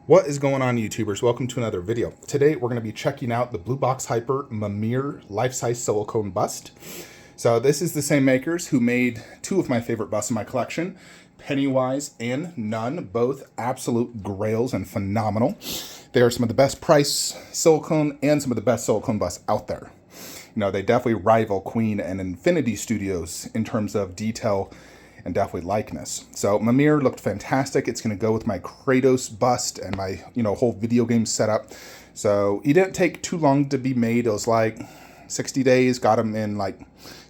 What is going on, YouTubers? Welcome to another video. Today we're going to be checking out the Bluebox Hyper Mimir life-size silicone bust. So this is the same makers who made two of my favorite busts in my collection, Pennywise and Nun, both absolute grails and phenomenal. They are some of the best price silicone and some of the best silicone busts out there. You know, they definitely rival Queen and Infinity Studios in terms of detail and definitely likeness. So Mimir looked fantastic. It's going to go with my Kratos bust and my, whole video game setup. So he didn't take too long to be made. It was like 60 days, got him in like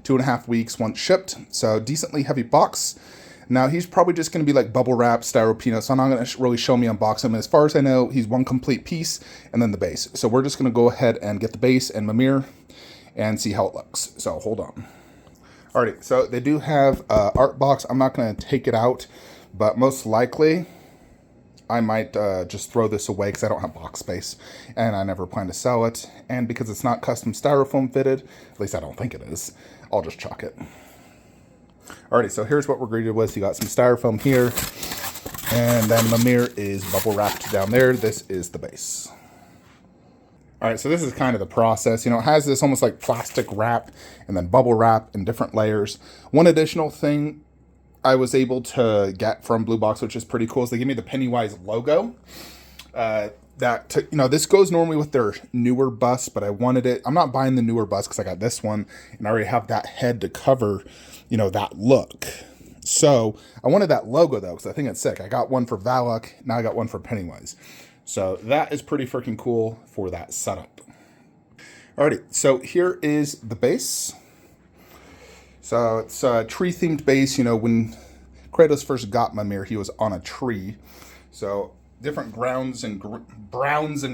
2.5 weeks once shipped. So decently heavy box. Now he's probably just going to be like bubble wrap, styro peanuts. So I'm not going to really show me unbox him. As far as I know, he's one complete piece and then the base. So we're just going to go ahead and get the base and Mimir and see how it looks. So hold on. Alrighty, so they do have art box. I'm not going to take it out, but most likely I might just throw this away because I don't have box space and I never plan to sell it. And because it's not custom styrofoam fitted, at least I don't think it is, I'll just chuck it. Alrighty, so here's what we're greeted with. You got some styrofoam here, and then Mimir is bubble wrapped down there. This is the base. All right, so this is kind of the process. You know, it has this almost like plastic wrap and then bubble wrap in different layers. One additional thing I was able to get from Bluebox, which is pretty cool, is they give me the Pennywise logo. This goes normally with their newer bust, but I wanted it. I'm not buying the newer bust because I got this one, and I already have that head to cover, that look. So I wanted that logo, though, because I think it's sick. I got one for Valak, now I got one for Pennywise. So that is pretty freaking cool for that setup. Alrighty, so here is the base. So it's a tree-themed base. When Kratos first got Mimir, he was on a tree. So different browns and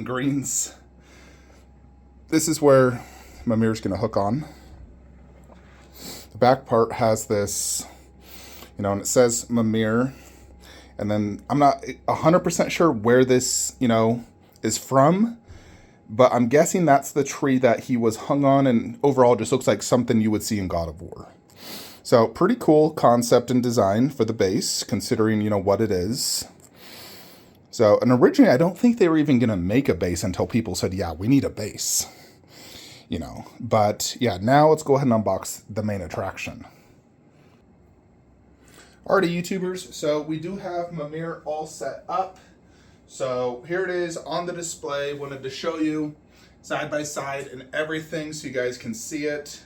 greens. This is where Mimir's going to hook on. The back part has this, and it says Mimir. And then I'm not 100% sure where this, is from, but I'm guessing that's the tree that he was hung on, and overall just looks like something you would see in God of War. So pretty cool concept and design for the base, considering, what it is. So, and originally I don't think they were even going to make a base until people said, yeah, we need a base, But yeah, now let's go ahead and unbox the main attraction. Alrighty, YouTubers, so we do have Mimir all set up. So here it is on the display. Wanted to show you side by side and everything so you guys can see it.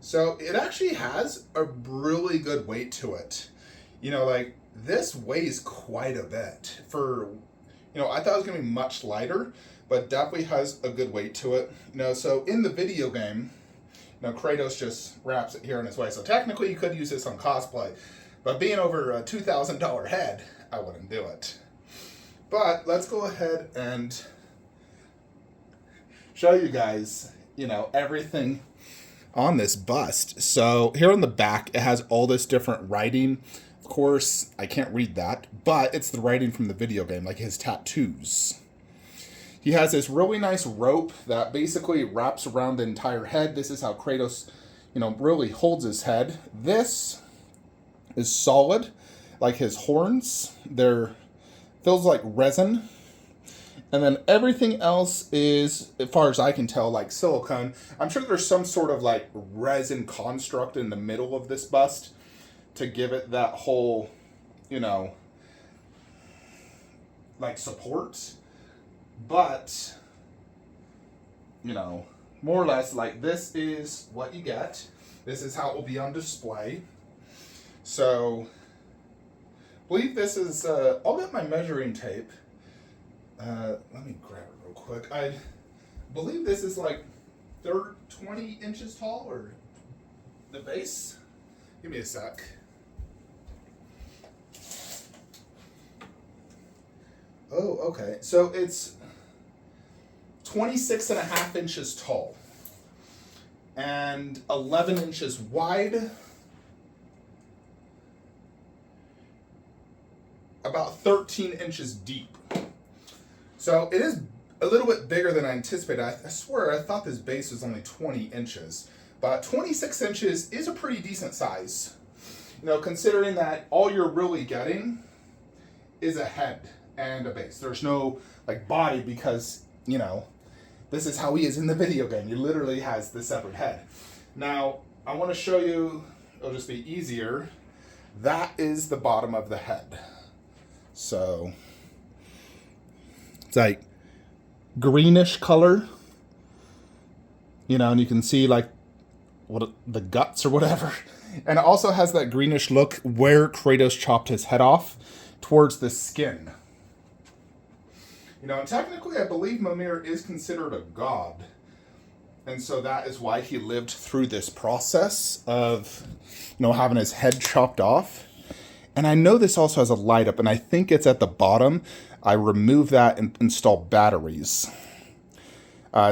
So it actually has a really good weight to it. This weighs quite a bit for, I thought it was gonna be much lighter, but definitely has a good weight to it. So in the video game, Kratos just wraps it here on his way. So technically you could use this on cosplay. But being over a $2,000 head, I wouldn't do it. But let's go ahead and show you guys, everything on this bust. So here on the back, it has all this different writing. Of course, I can't read that, but it's the writing from the video game, like his tattoos. He has this really nice rope that basically wraps around the entire head. This is how Kratos, really holds his head. This is solid, like his horns. They're feels like resin. And then everything else is, as far as I can tell, like silicone. I'm sure there's some sort of like resin construct in the middle of this bust to give it that whole, like support. But, more or less, like this is what you get. This is how it will be on display. So, I believe this is, I'll get my measuring tape. Let me grab it real quick. I believe this is like 20 inches tall, or the base. Give me a sec. Oh, okay. So it's 26.5 inches tall and 11 inches wide. About 13 inches deep. So it is a little bit bigger than I anticipated. I swear I thought this base was only 20 inches, but 26 inches is a pretty decent size. Considering that all you're really getting is a head. and a base. There's no like body because, you know, this is how he is in the video game. He literally has the severed head. Now, I want to show you, it'll just be easier. That is the bottom of the head. So, it's like greenish color, you know, and you can see like what the guts or whatever. And it also has that greenish look where Kratos chopped his head off towards the skin. You know, and technically I believe Mimir is considered a god. And so that is why he lived through this process of, you know, having his head chopped off. And I know this also has a light up, and I think it's at the bottom. I remove that and install batteries.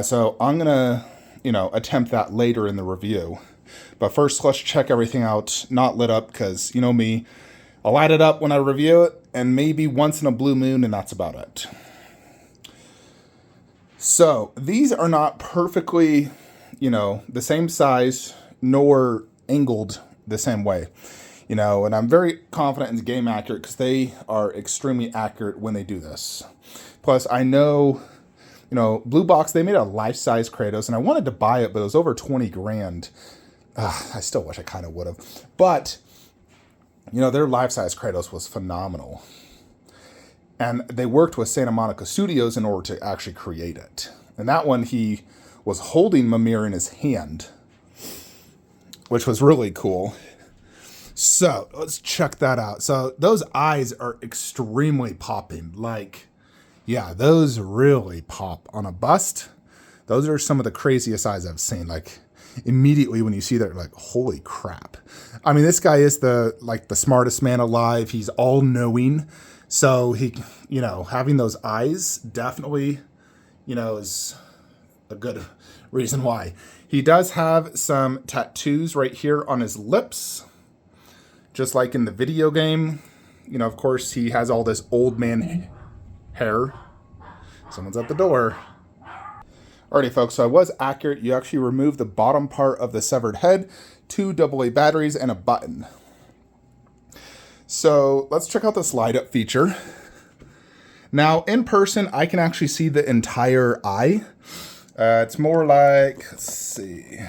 So I'm going to, you know, attempt that later in the review. But first, let's check everything out not lit up, because, you know me, I'll light it up when I review it, and maybe once in a blue moon, and that's about it. So these are not perfectly, you know, the same size, nor angled the same way. You know, and I'm very confident in the game accurate because they are extremely accurate when they do this. Plus, I know, you know, Bluebox, they made a life-size Kratos, and I wanted to buy it, but it was over 20 grand. I still wish I kind of would have. But, you know, their life-size Kratos was phenomenal. And they worked with Santa Monica Studios in order to actually create it. And that one, he was holding Mimir in his hand, which was really cool. So let's check that out. So those eyes are extremely popping. Like, yeah, those really pop on a bust. Those are some of the craziest eyes I've seen. Like, immediately when you see that, you're like, holy crap. I mean, this guy is the smartest man alive. He's all knowing. So he, you know, having those eyes definitely, you know, is a good reason why. He does have some tattoos right here on his lips. Just like in the video game, you know, of course, he has all this old man hair. Someone's at the door. Alrighty, folks, so I was accurate. You actually remove the bottom part of the severed head, 2 AA batteries, and a button. So let's check out this light up feature. Now, in person, I can actually see the entire eye. It's more like, let's see.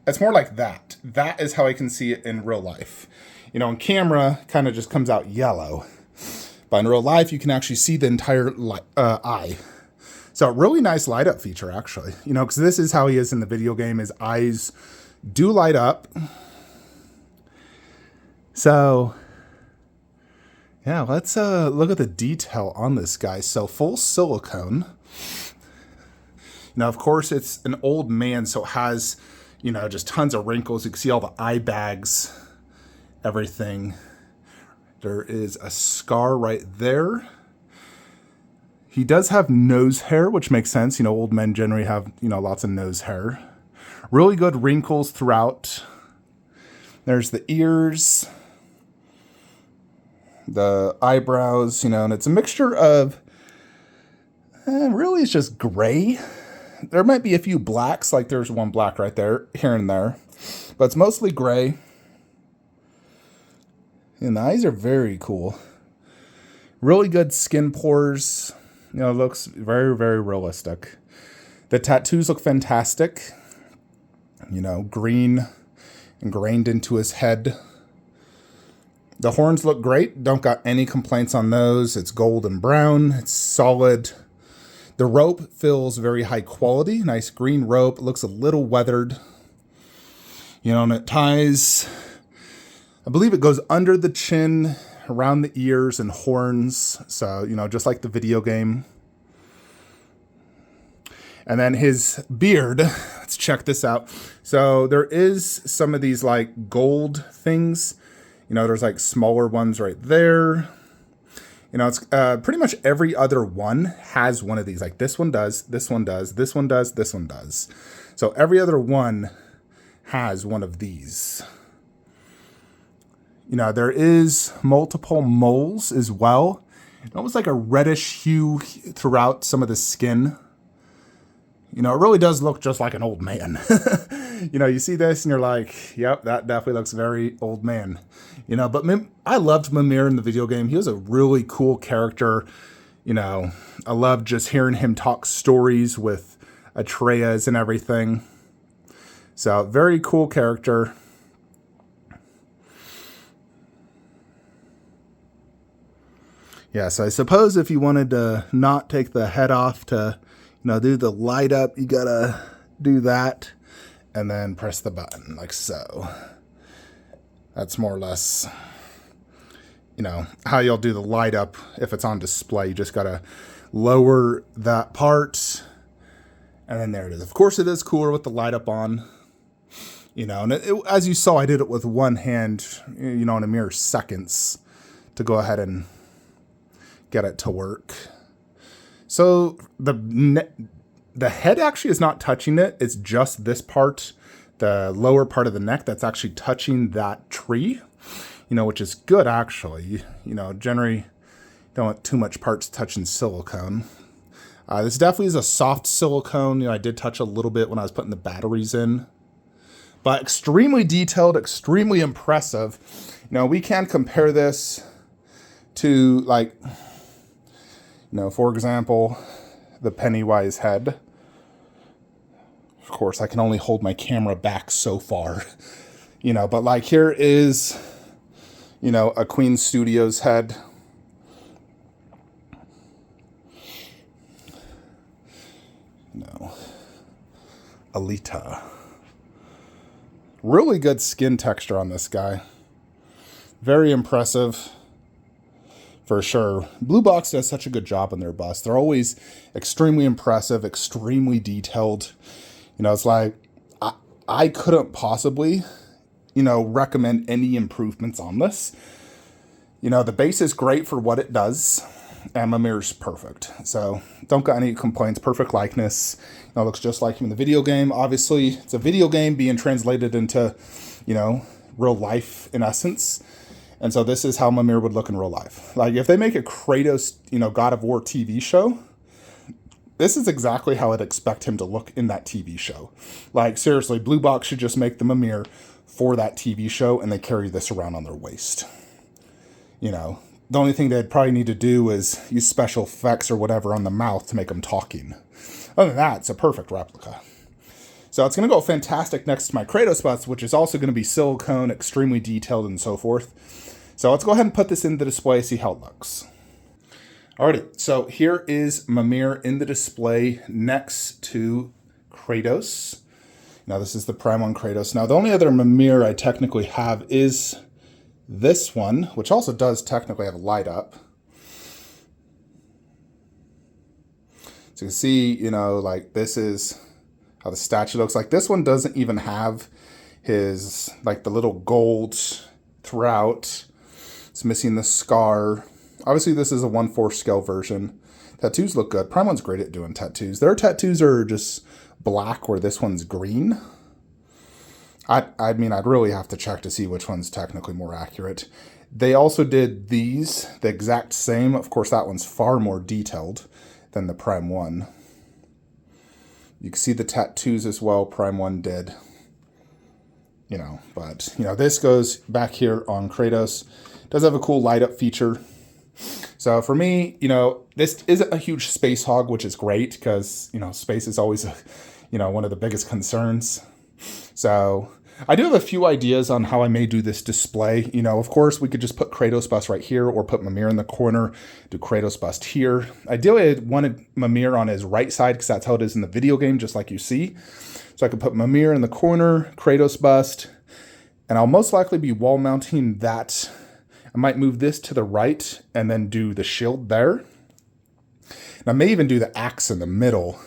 It's more like that. That is how I can see it in real life. You know, on camera, kind of just comes out yellow. But in real life, you can actually see the entire eye. So, really nice light up feature, actually. You know, because this is how he is in the video game. His eyes do light up. So, yeah, let's look at the detail on this guy. So, full silicone. Now, of course, it's an old man, so it has, you know, just tons of wrinkles. You can see all the eye bags, everything. There is a scar right there. He does have nose hair, which makes sense. You know, old men generally have, you know, lots of nose hair. Really good wrinkles throughout. There's the ears, the eyebrows, you know, and it's a mixture of, really it's just gray. There might be a few blacks, like there's one black right there, here and there. But it's mostly gray. And the eyes are very cool. Really good skin pores. You know, it looks very, very realistic. The tattoos look fantastic. You know, green ingrained into his head. The horns look great. Don't got any complaints on those. It's gold and brown. It's solid. The rope feels very high quality. Nice green rope. It looks a little weathered. You know, and it ties, I believe it goes under the chin, around the ears and horns. So, you know, just like the video game. And then his beard, let's check this out. So there is some of these like gold things. You know, there's like smaller ones right there. You know, it's pretty much every other one has one of these. Like this one does, this one does, this one does, this one does. So every other one has one of these. You know, there is multiple moles as well. Almost like a reddish hue throughout some of the skin. You know, it really does look just like an old man. You know, you see this and you're like, yep, that definitely looks very old man. You know, but I loved Mimir in the video game. He was a really cool character. You know, I loved just hearing him talk stories with Atreus and everything. So, very cool character. Yeah, so I suppose if you wanted to not take the head off to, you know, do the light up, you gotta do that and then press the button like so. That's more or less, you know, how you'll do the light up if it's on display. You just gotta lower that part and then there it is. Of course, it is cooler with the light up on, you know, and as you saw, I did it with one hand, you know, in a mere seconds to go ahead and get it to work. So the head actually is not touching it. It's just this part, the lower part of the neck, that's actually touching that tree, you know, which is good actually. You know, generally don't want too much parts touching silicone. This definitely is a soft silicone. You know, I did touch a little bit when I was putting the batteries in, but extremely detailed, extremely impressive. You know, we can compare this to, like, you know, for example, the Pennywise head. Of course, I can only hold my camera back so far, you know, but like here is, you know, a Queen Studios head. You know, Alita. Really good skin texture on this guy. Very impressive. For sure. Bluebox does such a good job on their busts. They're always extremely impressive, extremely detailed. You know, it's like, I couldn't possibly, you know, recommend any improvements on this. You know, the base is great for what it does, and Mimir's perfect. So, don't got any complaints. Perfect likeness. You know, it looks just like him in the video game. Obviously, it's a video game being translated into, you know, real life in essence. And so this is how Mimir would look in real life. Like, if they make a Kratos, you know, God of War TV show, this is exactly how I'd expect him to look in that TV show. Like, seriously, Bluebox should just make the Mimir for that TV show, and they carry this around on their waist. You know, the only thing they'd probably need to do is use special effects or whatever on the mouth to make them talking. Other than that, it's a perfect replica. So it's going to go fantastic next to my Kratos bust, which is also going to be silicone, extremely detailed, and so forth. So let's go ahead and put this in the display, see how it looks. Alrighty, so here is Mimir in the display next to Kratos. Now this is the Prime 1 Kratos. Now the only other Mimir I technically have is this one, which also does technically have a light up. So you can see, you know, like this is how the statue looks like. This one doesn't even have his, like, the little gold throughout. It's missing the scar. Obviously, this is a 1/4 scale version. Tattoos look good. Prime 1's great at doing tattoos. Their tattoos are just black, where this one's green. I mean, I'd really have to check to see which one's technically more accurate. They also did these, the exact same. Of course, that one's far more detailed than the Prime 1. You can see the tattoos as well, Prime 1 did. You know, but, you know, this goes back here on Kratos. It does have a cool light up feature. So for me, you know, this isn't a huge space hog, which is great because, you know, space is always, you know, one of the biggest concerns. So I do have a few ideas on how I may do this display. You know, of course, we could just put Kratos bust right here or put Mimir in the corner, do Kratos bust here. Ideally, I wanted Mimir on his right side because that's how it is in the video game, just like you see. So I could put Mimir in the corner, Kratos bust, and I'll most likely be wall mounting that. I might move this to the right and then do the shield there. And I may even do the axe in the middle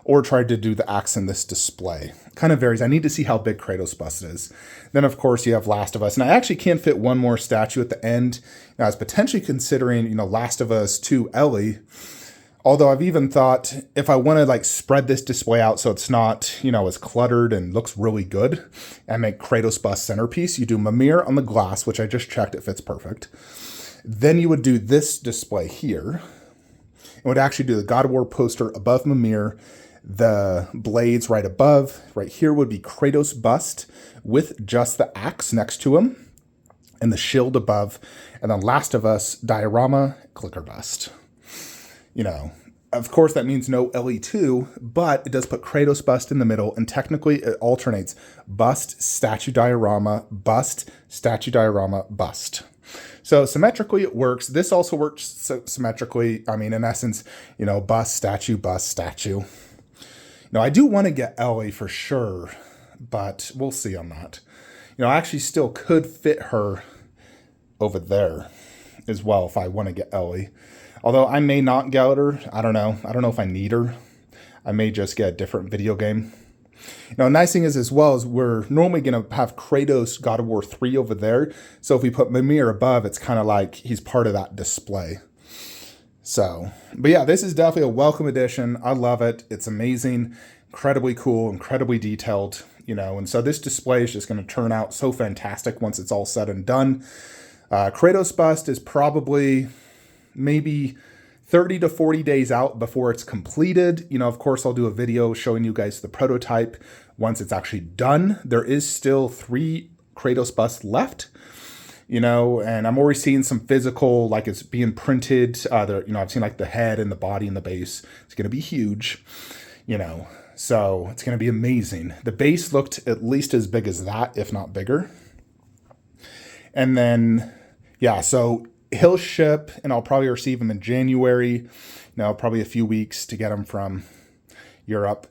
or try to do the axe in this display. Kind of varies. I need to see how big Kratos bust is. Then, of course, you have Last of Us. And I actually can fit one more statue at the end. Now, I was potentially considering, you know, Last of Us 2 Ellie. Although I've even thought if I want to, like, spread this display out so it's not, you know, as cluttered and looks really good and make Kratos bust centerpiece, you do Mimir on the glass, which I just checked, it fits perfect. Then you would do this display here. And would actually do the God of War poster above Mimir. The blades right above, right here would be Kratos bust with just the axe next to him, and the shield above, and then Last of Us diorama clicker bust. You know, of course that means no LE2, but it does put Kratos bust in the middle, and technically it alternates bust, statue diorama, bust, statue diorama, bust. So symmetrically it works. This also works symmetrically. I mean, in essence, you know, bust, statue, bust, statue. Now, I do want to get Ellie for sure, but we'll see on that. You know, I actually still could fit her over there as well if I want to get Ellie. Although I may not get her. I don't know. I don't know if I need her. I may just get a different video game. Now, nice thing is as well is we're normally going to have Kratos God of War 3 over there. So if we put Mimir above, it's kind of like he's part of that display. So, but yeah, this is definitely a welcome addition. I love it. It's amazing, incredibly cool, incredibly detailed, you know, and so this display is just going to turn out so fantastic once it's all said and done. Kratos bust is probably maybe 30 to 40 days out before it's completed. You know, of course, I'll do a video showing you guys the prototype once it's actually done. There is still 3 Kratos busts left. You know, and I'm already seeing some physical, like it's being printed. You know, I've seen like the head and the body and the base. It's going to be huge, you know, so it's going to be amazing. The base looked at least as big as that, if not bigger. And then, yeah, so he'll ship and I'll probably receive him in January. You know, probably a few weeks to get him from Europe.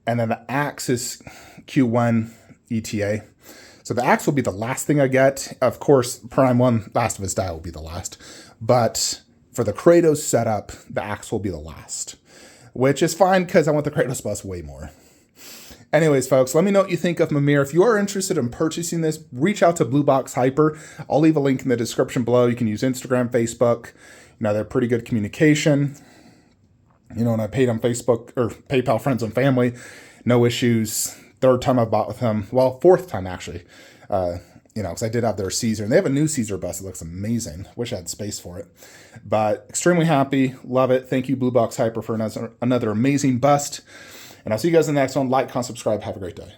And then the axe is Q1 ETA. So the axe will be the last thing I get. Of course, Prime 1 Last of Us Die will be the last. But for the Kratos setup, the axe will be the last. Which is fine because I want the Kratos bust way more. Anyways, folks, let me know what you think of Mimir. If you are interested in purchasing this, reach out to Bluebox Hyper. I'll leave a link in the description below. You can use Instagram, Facebook. You know, they're pretty good communication. You know, and I paid on Facebook or PayPal friends and family. No issues. 3rd time I've bought with them. Well, 4th time, actually. You know, because I did have their Caesar. And they have a new Caesar bust. It looks amazing. Wish I had space for it. But extremely happy. Love it. Thank you, Bluebox Hyper, for another amazing bust. And I'll see you guys in the next one. Like, comment, subscribe. Have a great day.